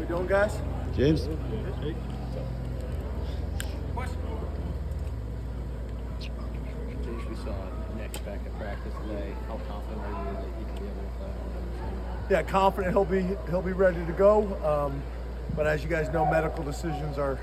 we doing, guys? James? James, we saw Nick back at practice today. How confident are you that he can be able to play on Yeah, confident he'll be ready to go. But as you guys know, medical decisions are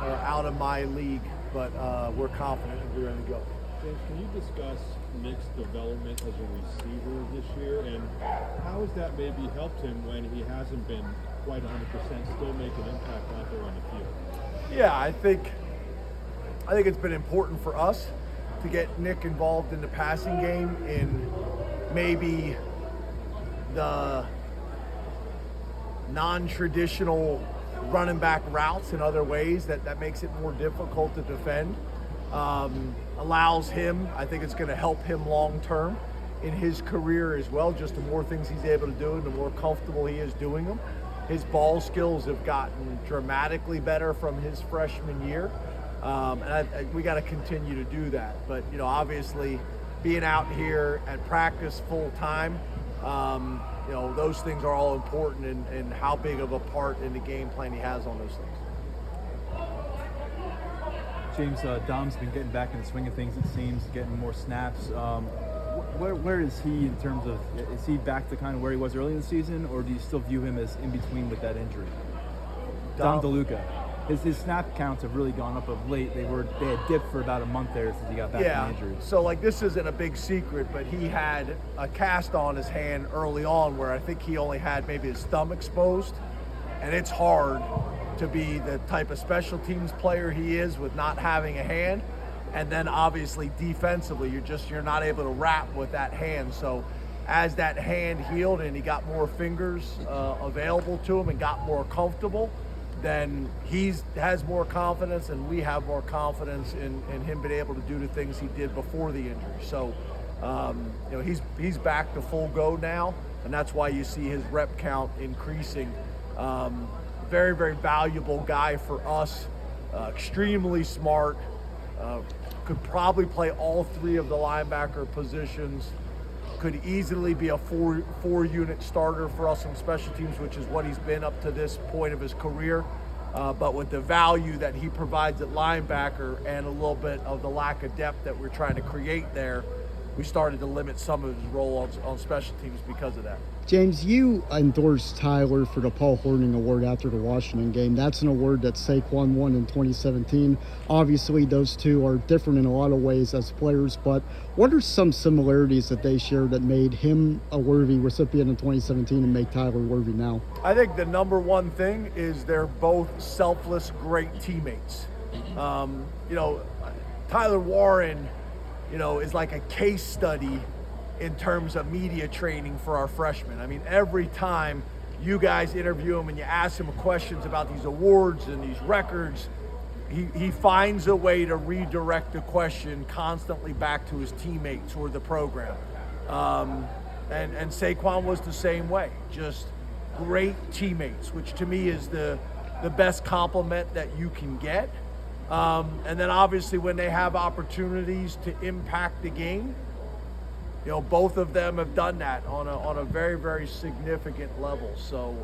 out of my league. But we're confident he'll be ready to go. James, can you discuss Nick's development as a receiver this year, and how has that maybe helped him when he hasn't been quite 100%, still make an impact out there on the field? Yeah, I think it's been important for us to get Nick involved in the passing game in maybe the non-traditional running back routes in other ways that makes it more difficult to defend. Allows him, I think it's going to help him long term in his career as well. Just the more things he's able to do and the more comfortable he is doing them. His ball skills have gotten dramatically better from his freshman year. And we got to continue to do that. But, obviously being out here at practice full time, those things are all important and how big of a part in the game plan he has on those things. James, Dom's been getting back in the swing of things, it seems, getting more snaps. Where is he in terms of, is he back to kind of where he was early in the season, or do you still view him as in between with that injury? Dom DeLuca. His snap counts have really gone up of late. They had dipped for about a month there since he got back from the injury. So this isn't a big secret, but he had a cast on his hand early on where I think he only had maybe his thumb exposed, and it's hard to be the type of special teams player he is with not having a hand, and then obviously defensively you're not able to wrap with that hand. So as that hand healed and he got more fingers available to him and got more comfortable, then he has more confidence and we have more confidence in him being able to do the things he did before the injury. So he's back to full go now, and that's why you see his rep count increasing. Very, very valuable guy for us, extremely smart, could probably play all three of the linebacker positions, could easily be a four-unit starter for us on special teams, which is what he's been up to this point of his career. But with the value that he provides at linebacker and a little bit of the lack of depth that we're trying to create there, we started to limit some of his role on special teams because of that. James, you endorsed Tyler for the Paul Hornung Award after the Washington game. That's an award that Saquon won in 2017. Obviously, those two are different in a lot of ways as players, but what are some similarities that they share that made him a worthy recipient in 2017 and make Tyler worthy now? I think the number one thing is they're both selfless, great teammates. Tyler Warren, is like a case study in terms of media training for our freshmen. I mean, every time you guys interview him and you ask him questions about these awards and these records, he finds a way to redirect the question constantly back to his teammates or the program. And Saquon was the same way, just great teammates, which to me is the best compliment that you can get. And then obviously when they have opportunities to impact the game, both of them have done that on a very, very significant level. So,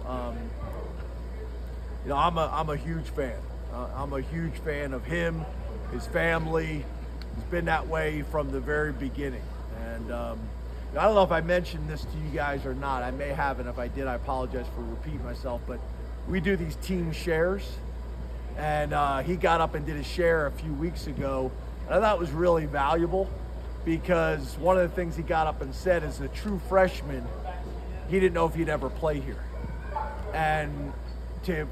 I'm a huge fan. I'm a huge fan of him, his family. He's been that way from the very beginning. And I don't know if I mentioned this to you guys or not. I may have, and if I did, I apologize for repeating myself. But we do these team shares. And he got up and did a share a few weeks ago. And I thought it was really valuable because one of the things he got up and said as a true freshman, he didn't know if he'd ever play here. And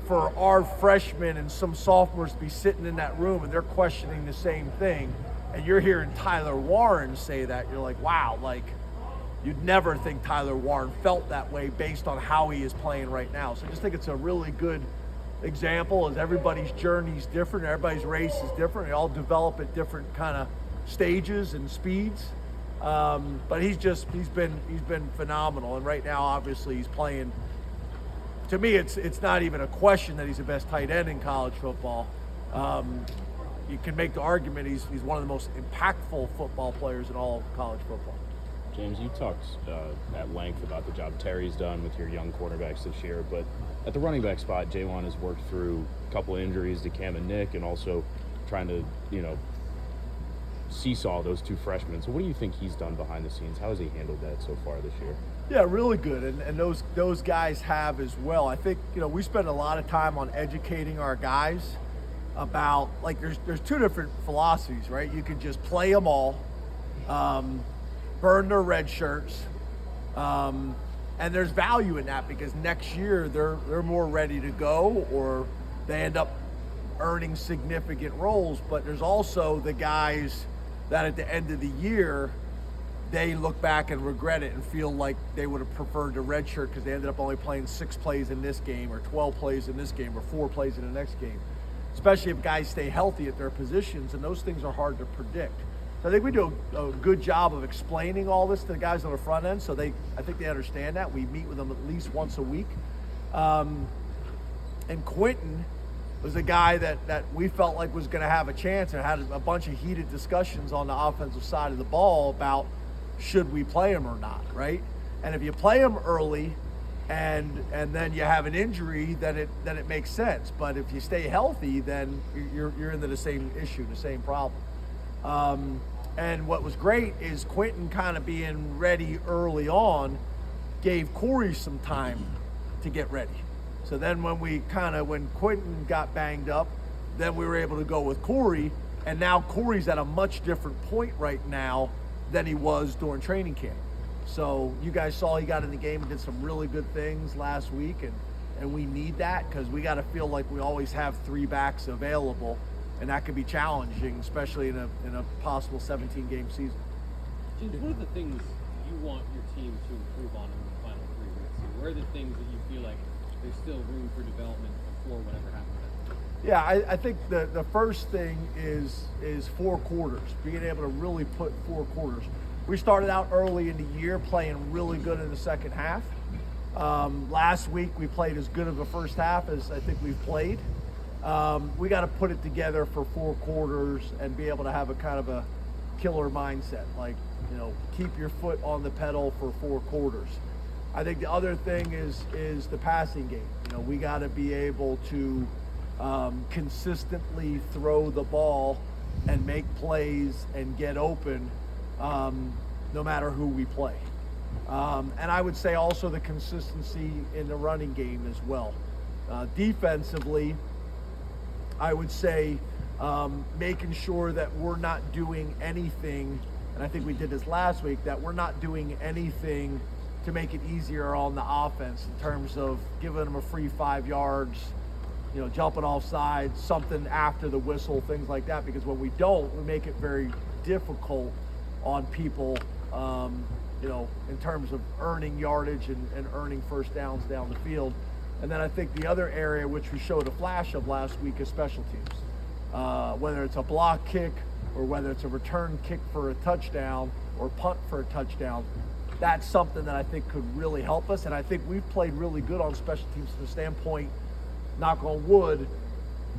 for our freshmen and some sophomores to be sitting in that room and they're questioning the same thing, and you're hearing Tyler Warren say that, you're like, wow, you'd never think Tyler Warren felt that way based on how he is playing right now. So I just think it's a really good example, as everybody's journey is different, everybody's race is different. They all develop at different kind of stages and speeds. But he's been phenomenal, and right now obviously he's playing. To me, it's not even a question that he's the best tight end in college football. You can make the argument he's one of the most impactful football players in all of college football. James, you talked at length about the job Terry's done with your young quarterbacks this year, but at the running back spot, Jaywan has worked through a couple of injuries to Cam and Nick, and also trying to, seesaw those two freshmen. So what do you think he's done behind the scenes? How has he handled that so far this year? Yeah, really good, and those guys have as well. I think we spend a lot of time on educating our guys about, like, there's two different philosophies, right? You can just play them all, burn their red shirts, and there's value in that because next year they're more ready to go, or they end up earning significant roles. But there's also the guys that at the end of the year they look back and regret it and feel like they would have preferred the red shirt because they ended up only playing 6 plays in this game, or 12 plays in this game, or 4 plays in the next game, especially if guys stay healthy at their positions, and those things are hard to predict. So I think we do a good job of explaining all this to the guys on the front end, so I think they understand that. We meet with them at least once a week. And Quentin was a guy that we felt like was going to have a chance, and had a bunch of heated discussions on the offensive side of the ball about should we play him or not, right? And if you play him early and then you have an injury, then it makes sense. But if you stay healthy, then you're into the same issue, the same problem. And what was great is Quentin kind of being ready early on gave Corey some time to get ready. So then when Quentin got banged up, then we were able to go with Corey, and now Corey's at a much different point right now than he was during training camp. So you guys saw he got in the game and did some really good things last week, and we need that because we got to feel like we always have 3 backs available, and that could be challenging, especially in a possible 17-game season. James, what are the things you want your team to improve on in the final 3 weeks? Where are the things that you feel like there's still room for development before whatever happens? Yeah, I think the first thing is 4 quarters, being able to really put 4 quarters. We started out early in the year playing really good in the second half. Last week we played as good of a first half as I think we've played. We got to put it together for 4 quarters and be able to have a kind of a killer mindset, like, keep your foot on the pedal for 4 quarters. I think the other thing is the passing game. We got to be able to consistently throw the ball and make plays and get open no matter who we play. And I would say also the consistency in the running game as well. Defensively, I would say making sure that we're not doing anything, and I think we did this last week, that we're not doing anything to make it easier on the offense in terms of giving them a free 5 yards, jumping off sides, something after the whistle, things like that, because when we don't, we make it very difficult on people, in terms of earning yardage and earning first downs down the field. And then I think the other area which we showed a flash of last week is special teams. Whether it's a block kick or whether it's a return kick for a touchdown or punt for a touchdown, that's something that I think could really help us. And I think we've played really good on special teams from the standpoint, knock on wood,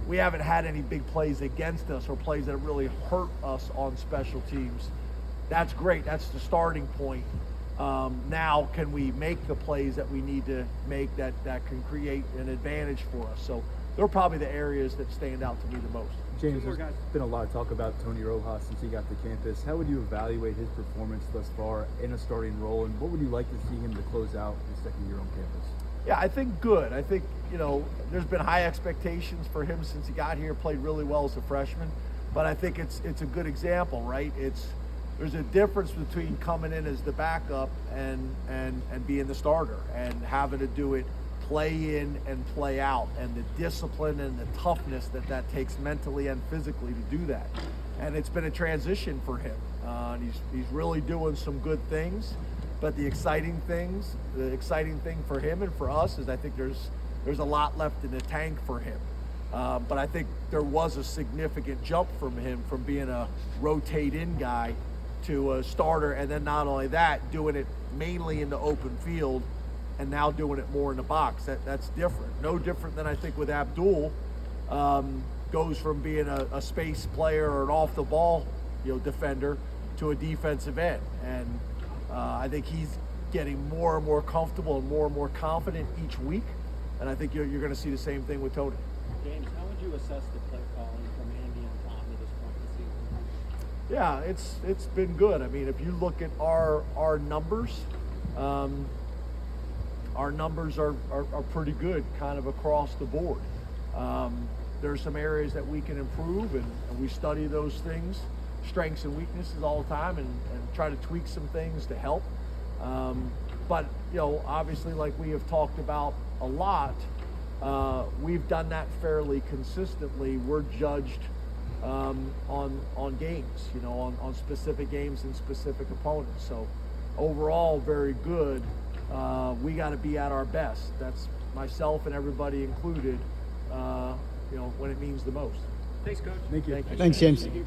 we haven't had any big plays against us or plays that really hurt us on special teams. That's great. That's the starting point. Now can we make the plays that we need to make that can create an advantage for us? So they're probably the areas that stand out to me the most. James, there's been a lot of talk about Tony Rojas since he got to campus. How would you evaluate his performance thus far in a starting role, and what would you like to see him to close out his second year on campus? Yeah, I think good. I think, there's been high expectations for him since he got here, played really well as a freshman, but I think it's a good example, right? There's a difference between coming in as the backup and being the starter and having to do it play in and play out, and the discipline and the toughness that takes mentally and physically to do that. And it's been a transition for him. He's really doing some good things, but the exciting thing for him and for us is I think there's a lot left in the tank for him. But I think there was a significant jump from him from being a rotate-in guy to a starter, and then not only that, doing it mainly in the open field and now doing it more in the box. That's different. No different than I think with Abdul, goes from being a space player or an off-the-ball defender to a defensive end. And I think he's getting more and more comfortable and more confident each week, and I think you're going to see the same thing with Tony. James, how would you assess the play calling from Andy and Tom to this point in the season? Yeah, it's been good. I mean, if you look at our numbers, our numbers are pretty good kind of across the board. There's some areas that we can improve, and we study those things, strengths and weaknesses all the time, and try to tweak some things to help. But, you know, obviously, like we have talked about a lot, we've done that fairly consistently. We're judged on games, you know, on specific games and specific opponents. So overall, very good. We got to be at our best. That's myself and everybody included, you know, when it means the most. Thanks, Coach. Thank you. Thank you. Thanks, James. Thank you.